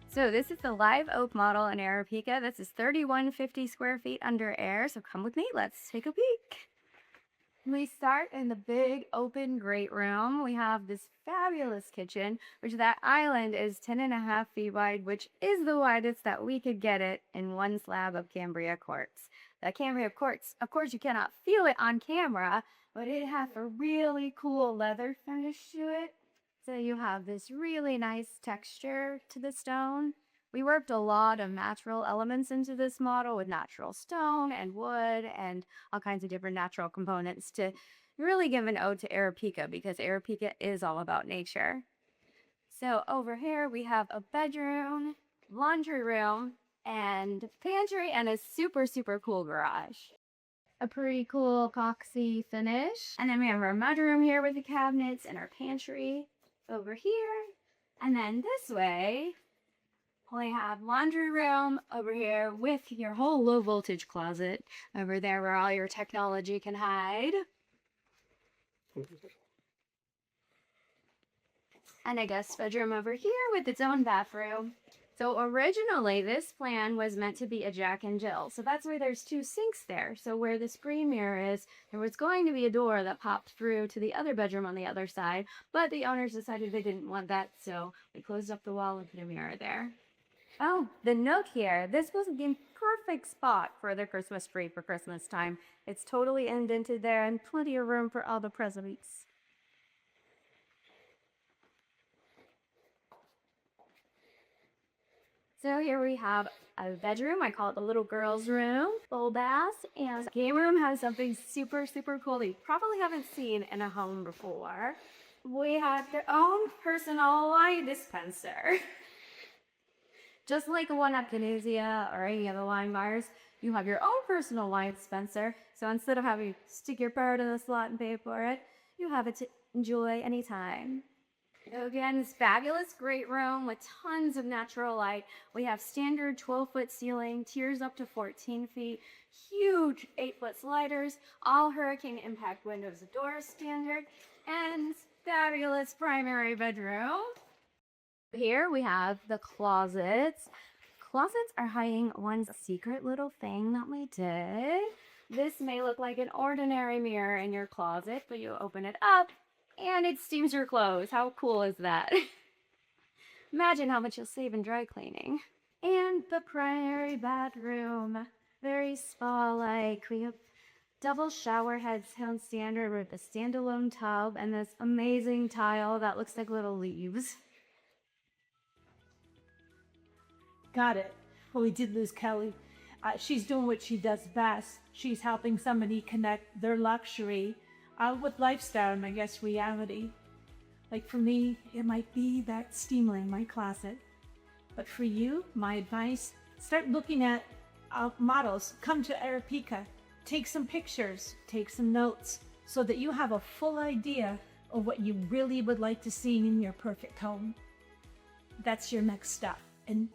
So this is the live oak model in Arapahoe. This is 3150 square feet under air. So come with me, let's take a peek. We start in the big open great room. We have this fabulous kitchen, which that island is 10.5 feet wide, which is the widest that we could get it in one slab of Cambria quartz. That Cambria quartz, of course, you cannot feel it on camera, but it has a really cool leather finish to it. So you have this really nice texture to the stone. We worked a lot of natural elements into this model with natural stone and wood and all kinds of different natural components to really give an ode to Arapahoe because Arapahoe is all about nature. So over here we have a bedroom, laundry room, and pantry, and a super, super cool garage. A pretty cool epoxy finish. And then we have our mudroom here with the cabinets and our pantry over here. And then this way, we have laundry room over here with your whole low voltage closet over there where all your technology can hide. And a guest bedroom over here with its own bathroom. So originally, this plan was meant to be a Jack and Jill. So that's why there's two sinks there. So where the screen mirror is, there was going to be a door that popped through to the other bedroom on the other side. But the owners decided they didn't want that, so we closed up the wall and put a mirror there. Oh, the nook here. This was the perfect spot for the Christmas tree for Christmas time. It's totally indented there and plenty of room for all the presents. So here we have a bedroom. I call it the little girl's room, full bath, and game room has something super, super cool that you probably haven't seen in a home before. We have their own personal wine dispenser. Just like the one at Canizia or any other wine bars, you have your own personal wine dispenser. So instead of having to stick your card in the slot and pay for it, you have it to enjoy anytime. Again, this fabulous great room with tons of natural light. We have standard 12-foot ceiling, tiers up to 14 feet, huge 8-foot sliders, all hurricane impact windows and doors standard, and fabulous primary bedroom. Here we have the closets. Closets are hiding one secret little thing that we did. This may look like an ordinary mirror in your closet, but you open it up and it steams your clothes. How cool is that? Imagine how much you'll save in dry cleaning. And the primary bathroom. Very spa-like. We have double shower heads down standard with a standalone tub and this amazing tile that looks like little leaves. Got it. Well, we did lose Kelly. She's doing what she does best. She's helping somebody connect their luxury with lifestyle and I guess reality. Like for me, it might be that steamer in my closet. But for you, my advice, start looking at models. Come to Arapica. Take some pictures. Take some notes so that you have a full idea of what you really would like to see in your perfect home. That's your next step. And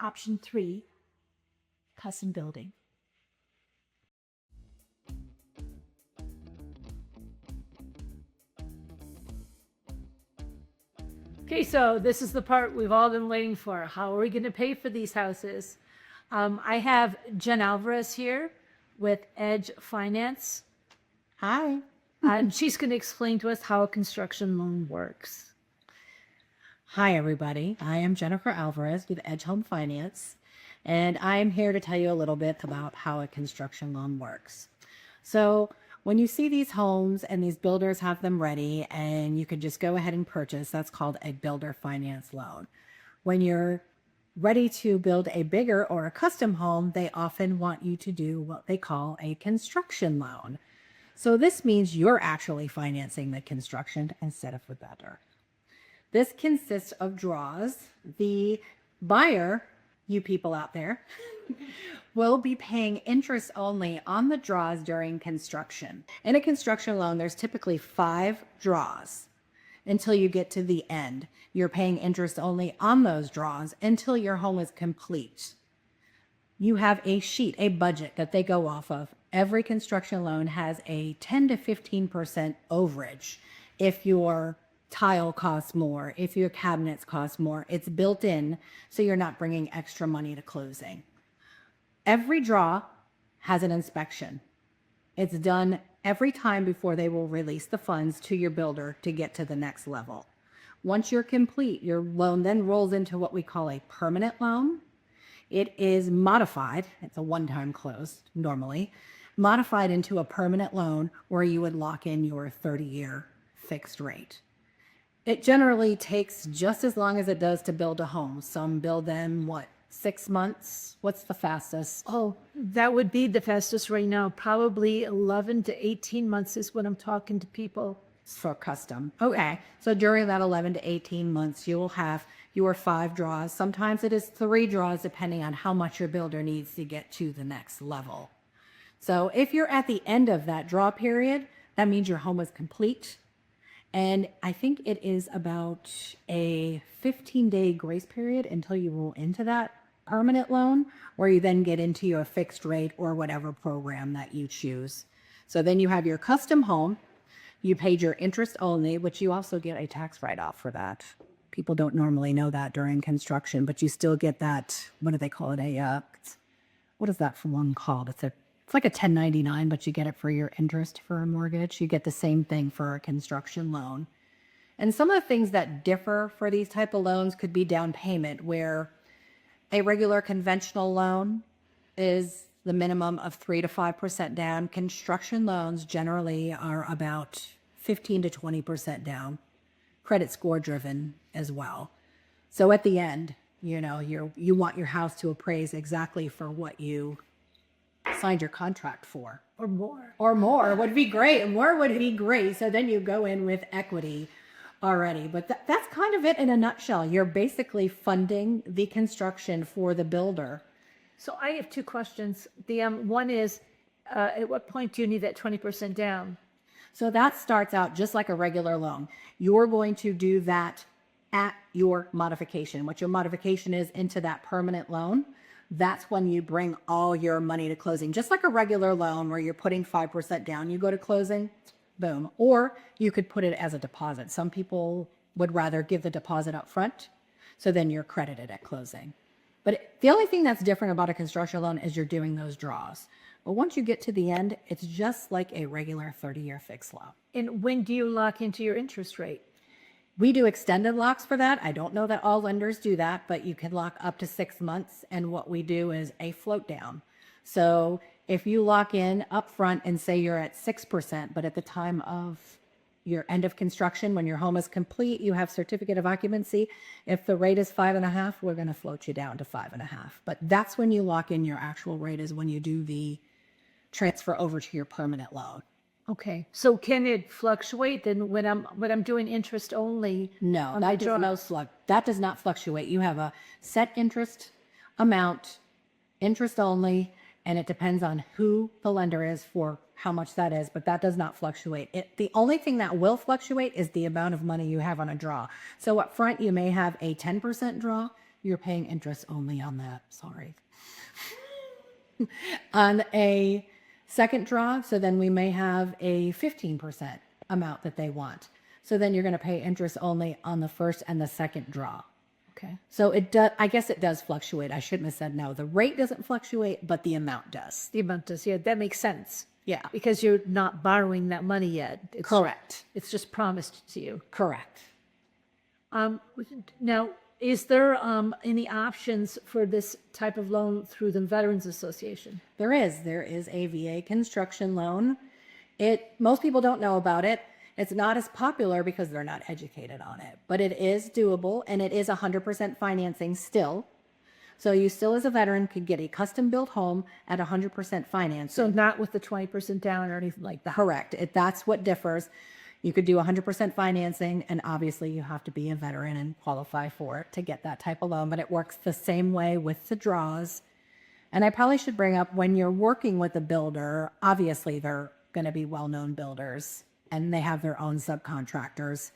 option 3, custom building. Okay, so this is the part we've all been waiting for. How are we going to pay for these houses? I have Jen Alvarez here with Edge Finance. Hi. And she's going to explain to us how a construction loan works. Hi, everybody. I am Jennifer Alvarez with Edge Home Finance, and I'm here to tell you a little bit about how a construction loan works. So when you see these homes and these builders have them ready and you can just go ahead and purchase, that's called a builder finance loan. When you're ready to build a bigger or a custom home, they often want you to do what they call a construction loan. So this means you're actually financing the construction instead of the builder. This consists of draws. The buyer, you people out there, will be paying interest only on the draws during construction. In a construction loan, there's typically 5 draws until you get to the end. You're paying interest only on those draws until your home is complete. You have a sheet, a budget that they go off of. Every construction loan has a 10 to 15% overage. If your tile costs more, if your cabinets cost more, it's built in so you're not bringing extra money to closing. Every draw has an inspection. It's done every time before they will release the funds to your builder to get to the next level. Once you're complete, your loan then rolls into what we call a permanent loan. It is modified. It's a one-time close normally, modified into a permanent loan where you would lock in your 30-year fixed rate. It generally takes just as long as it does to build a home. Some build them, 6 months? What's the fastest? Oh, that would be the fastest right now. Probably 11 to 18 months is what I'm talking to people. For custom. Okay. So during that 11 to 18 months, you will have your 5 draws. Sometimes it is 3 draws depending on how much your builder needs to get to the next level. So if you're at the end of that draw period, that means your home is complete. And I think it is about a 15-day grace period until you roll into that permanent loan, where you then get into your fixed rate or whatever program that you choose. So then you have your custom home. You paid your interest only, which you also get a tax write-off for that. People don't normally know that during construction, but you still get that, what do they call it? What is that for one called? It's like a 1099, but you get it for your interest for a mortgage. You get the same thing for a construction loan. And some of the things that differ for these type of loans could be down payment, where a regular conventional loan is the minimum of 3 to 5% down. Construction loans generally are about 15 to 20% down, credit score driven as well. So at the end, you want your house to appraise exactly for what you signed your contract for. Or more. Or more would be great. More would be great. So then you go in with equity already. But that's kind of it in a nutshell. You're basically funding the construction for the builder. So I have two questions. The one is, at what point do you need that 20% down? So that starts out just like a regular loan. You're going to do that at your modification. What your modification is into that permanent loan, that's when you bring all your money to closing. Just like a regular loan where you're putting 5% down, you go to closing, boom. Or you could put it as a deposit. Some people would rather give the deposit up front, so then you're credited at closing. But the only thing that's different about a construction loan is you're doing those draws. But once you get to the end, it's just like a regular 30-year fixed loan. And when do you lock into your interest rate? We do extended locks for that. I don't know that all lenders do that, but you can lock up to 6 months. And what we do is a float down. So if you lock in up front and say you're at 6%, but at the time of your end of construction, when your home is complete, you have certificate of occupancy. If the rate is 5.5, we're going to float you down to 5.5. But that's when you lock in your actual rate, is when you do the transfer over to your permanent loan. Okay. So can it fluctuate then when I'm doing interest only? No, that does not fluctuate. You have a set interest amount, interest only, and it depends on who the lender is for how much that is, but that does not fluctuate. The only thing that will fluctuate is the amount of money you have on a draw. So up front, you may have a 10% draw. You're paying interest only on that. Sorry. On a second draw, so then we may have a 15% amount that they want. So then you're going to pay interest only on the first and the second draw. Okay. So it does. I guess it does fluctuate. I shouldn't have said no. The rate doesn't fluctuate, but the amount does. The amount does. Yeah, that makes sense. Yeah. Because you're not borrowing that money yet. Correct. It's just promised to you. Correct. Now, is there any options for this type of loan through the Veterans Association? There is. There is a VA construction loan. Most people don't know about it. It's not as popular because they're not educated on it, but it is doable, and it is 100% financing still. So you still, as a veteran, could get a custom-built home at 100% financing. So not with the 20% down or anything like that? Correct. That's what differs. You could do 100% financing, and obviously you have to be a veteran and qualify for it to get that type of loan, but it works the same way with the draws. And I probably should bring up, when you're working with a builder, obviously they're going to be well-known builders, and they have their own subcontractors.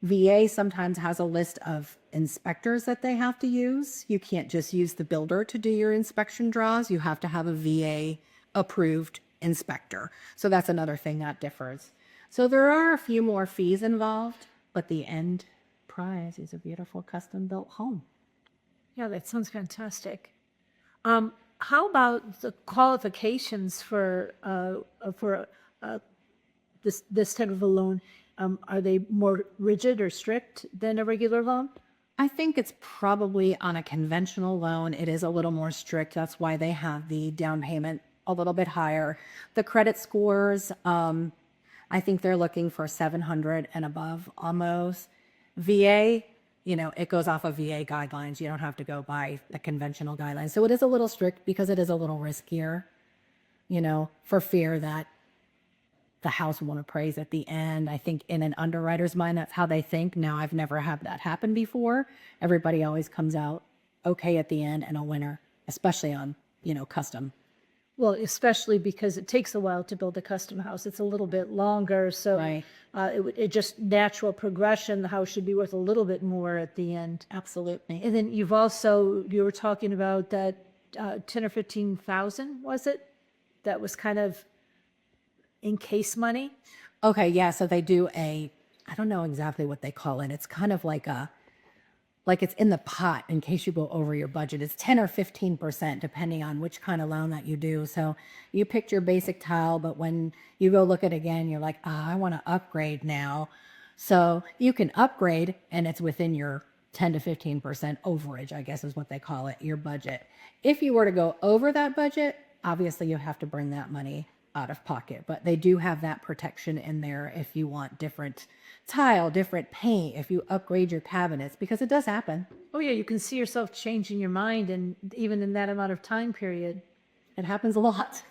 VA sometimes has a list of inspectors that they have to use. You can't just use the builder to do your inspection draws. You have to have a VA approved inspector. So that's another thing that differs. So there are a few more fees involved, but the end prize is a beautiful custom built home. Yeah, that sounds fantastic. How about the qualifications for this type of a loan? Are they more rigid or strict than a regular loan? I think it's probably, on a conventional loan, it is a little more strict. That's why they have the down payment a little bit higher. The credit scores, I think they're looking for 700 and above almost. VA, it goes off of VA guidelines. You don't have to go by the conventional guidelines. So it is a little strict because it is a little riskier, for fear that the house won't appraise at the end. I think in an underwriter's mind, that's how they think. Now, I've never had that happen before. Everybody always comes out okay at the end and a winner, especially on, custom. Well, especially because it takes a while to build a custom house. It's a little bit longer. So Right. It just natural progression. The house should be worth a little bit more at the end. Absolutely. And then you were talking about that 10 or 15,000, was it? That was kind of in case money. Okay, yeah, so they do I don't know exactly what they call it. It's kind of like it's in the pot in case you go over your budget. It's 10 or 15%, depending on which kind of loan that you do. So you picked your basic tile, but when you go look at it again, you're like, I want to upgrade now. So you can upgrade and it's within your 10 to 15% overage, I guess is what they call it, your budget. If you were to go over that budget, obviously you have to bring that money out of pocket, but they do have that protection in there if you want different tile, different paint, if you upgrade your cabinets, because it does happen. Oh yeah, you can see yourself changing your mind, and even in that amount of time period. It happens a lot.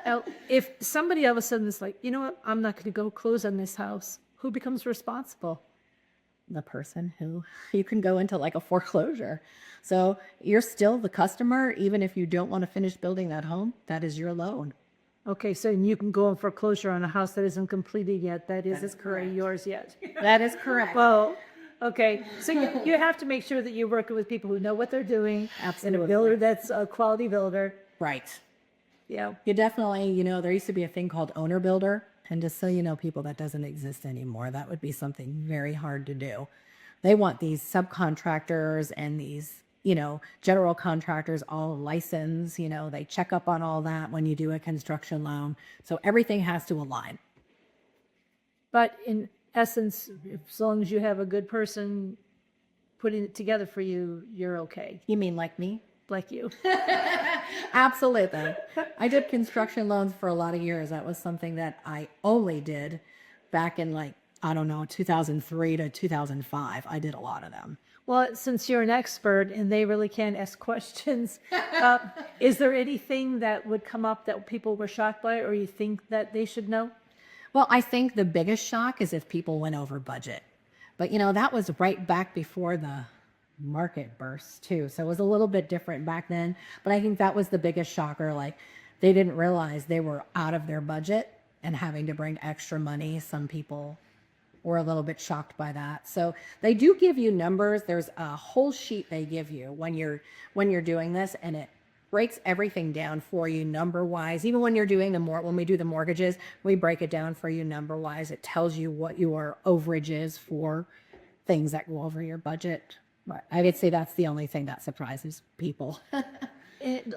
Now, if somebody all of a sudden is like, you know what, I'm not going to go close on this house, who becomes responsible? The person who you can go into like a foreclosure. So you're still the customer, even if you don't want to finish building that home, that is your loan. Okay, so you can go in foreclosure on a house that isn't completed yet. That is correct. Yours yet. That is correct. Well, okay. So you have to make sure that you're working with people who know what they're doing. Absolutely. And a builder that's a quality builder. Right. Yeah. You definitely, there used to be a thing called owner builder. And just so you know, people, that doesn't exist anymore. That would be something very hard to do. They want these subcontractors and these, general contractors all licensed. They check up on all that when you do a construction loan. So everything has to align. But in essence, as long as you have a good person putting it together for you, you're okay. You mean like me? Like you. Absolutely. I did construction loans for a lot of years. That was something that I only did back in 2003 to 2005. I did a lot of them. Well, since you're an expert and they really can ask questions, is there anything that would come up that people were shocked by or you think that they should know? Well, I think the biggest shock is if people went over budget. But, that was right back before the market burst too. So it was a little bit different back then. But I think that was the biggest shocker. Like, they didn't realize they were out of their budget and having to bring extra money. Some people were a little bit shocked by that. So they do give you numbers. There's a whole sheet they give you when you're doing this, and it breaks everything down for you number wise. Even when you're doing when we do the mortgages, we break it down for you number wise. It tells you what your overage is for things that go over your budget. But I would say that's the only thing that surprises people.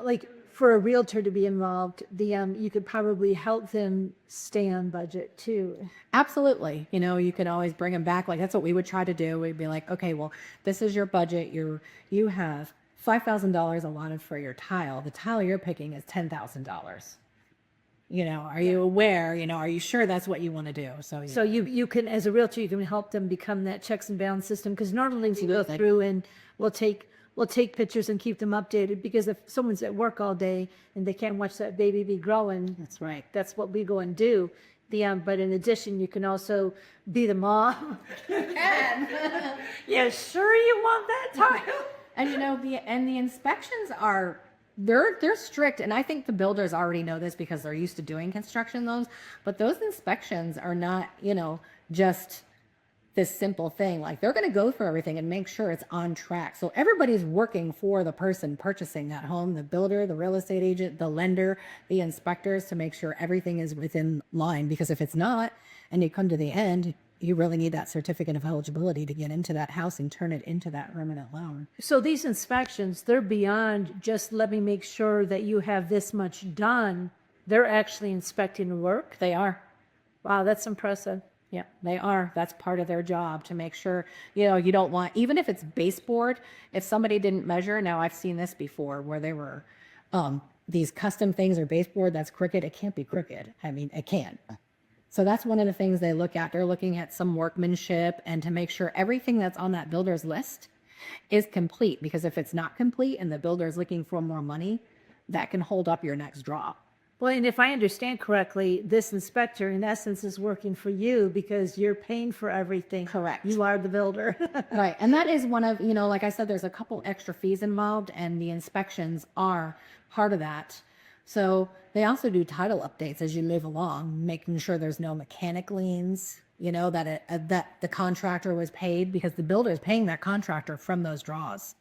Like for a realtor to be involved, you could probably help them stay on budget too. Absolutely. You can always bring them back. Like, that's what we would try to do. We'd be like, okay, well, this is your budget. You have $5,000 allotted for your tile. The tile you're picking is $10,000. Are you aware? Are you sure that's what you want to do? So you can, as a realtor, you can help them become that checks and balance system, because normally we go through and we'll take pictures and keep them updated, because if someone's at work all day and they can't watch that baby be growing, that's right. That's what we go and do. But in addition, you can also be the mom. Yeah, sure you want that tile? And the inspections are, they're strict. And I think the builders already know this because they're used to doing construction loans, but those inspections are not, just this simple thing. Like, they're going to go through everything and make sure it's on track. So everybody's working for the person purchasing that home, the builder, the real estate agent, the lender, the inspectors, to make sure everything is within line. Because if it's not, and you come to the end, you really need that certificate of eligibility to get into that house and turn it into that permanent loan. So these inspections, they're beyond just let me make sure that you have this much done. They're actually inspecting the work. They are. Wow, that's impressive. Yeah, they are. That's part of their job, to make sure, you don't want, even if it's baseboard, if somebody didn't measure. Now, I've seen this before where they were, these custom things or baseboard that's crooked. It can't be crooked. I mean, it can. So that's one of the things they look at. They're looking at some workmanship and to make sure everything that's on that builder's list is complete. Because if it's not complete and the builder is looking for more money, that can hold up your next draw. Well, and if I understand correctly, this inspector, in essence, is working for you because you're paying for everything. Correct. You are the builder. Right. And that is one of, like I said, there's a couple extra fees involved, and the inspections are part of that. So they also do title updates as you move along, making sure there's no mechanic liens, that the contractor was paid, because the builder is paying that contractor from those draws.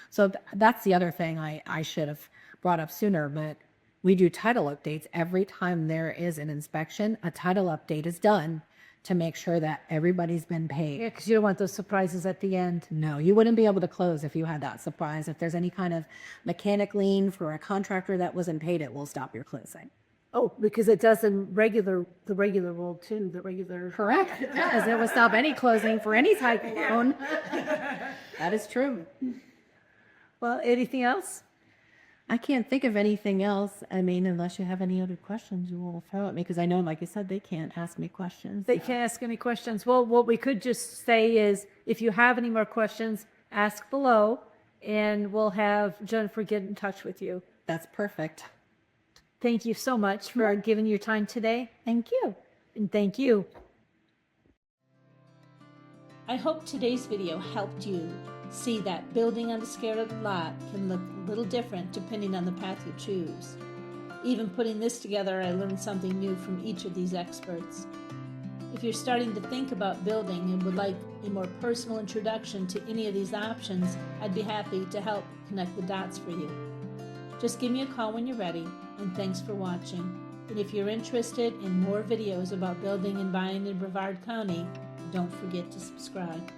So that's the other thing I should have brought up sooner, but we do title updates every time there is an inspection. A title update is done to make sure that everybody's been paid. Yeah, because you don't want those surprises at the end. No, you wouldn't be able to close if you had that surprise. If there's any kind of mechanic lien for a contractor that wasn't paid, it will stop your closing. Oh, because it does in the regular world too, the regular. Correct. Because it will stop any closing for any type of loan. That is true. Well, anything else? I can't think of anything else. I mean, unless you have any other questions, you will throw at me because I know, like you said, they can't ask me questions. They can't ask any questions. Well, what we could just say is if you have any more questions, ask below and we'll have Jennifer get in touch with you. That's perfect. Thank you so much for giving your time today. Thank you. And thank you. I hope today's video helped you see that building on the scattered lot can look a little different depending on the path you choose. Even putting this together, I learned something new from each of these experts. If you're starting to think about building and would like a more personal introduction to any of these options, I'd be happy to help connect the dots for you. Just give me a call when you're ready, and thanks for watching. And if you're interested in more videos about building and buying in Brevard County, don't forget to subscribe.